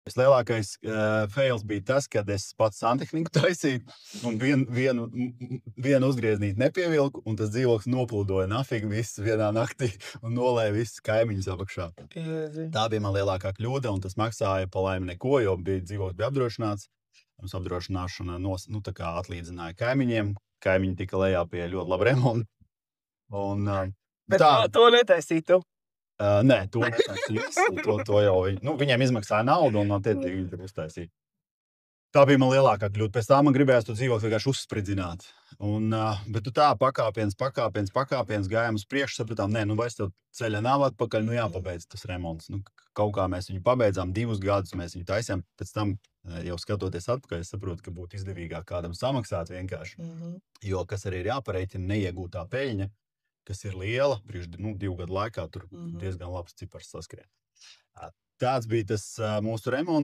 Vislielākais fails bija tas, kad es pats santehniku taisīju un vienu uzgrieznīti nepievilku, un tas dzīvoklis noplūdoja nafīgi viss vienā naktī un nolēja visus kaimiņus apakšā. Tā bija man lielākā kļūda, un tas maksāja pa laimi neko, jo dzīvoklis bija apdrošināts. Mums apdrošināšana tā kā atlīdzināja kaimiņiem. Kaimiņi tika lejā pie ļoti laba remonta. Bet to netaisīja tu? Nē, to netaisīja. To jau viņiem izmaksāja naudu un attiecīgi viņi tur uztaisīja. Tā bija man lielākā kļūda. Pēc tā man gribējās to dzīvokli vienkārši uzspridzināt. Bet tu tā pakāpiens gājām uz priekšu, sapratām, vairs tev ceļa nav atpakaļ, jāpabeidz tas remonts. Kaut kā mēs viņu pabeidzām, 2 gadus mēs viņu taisījām. Pēc tam, jau skatoties atpakaļ, es saprotu, ka būtu izdevīgāk kādam samaksāt vienkārši. Jo, kas arī ir jāpareiķina, neiegūtā peļņa, kas ir liela, priekš 2 gadu laikā tur diezgan labs cipars saskrien. Tāds bija tas mūsu remonts.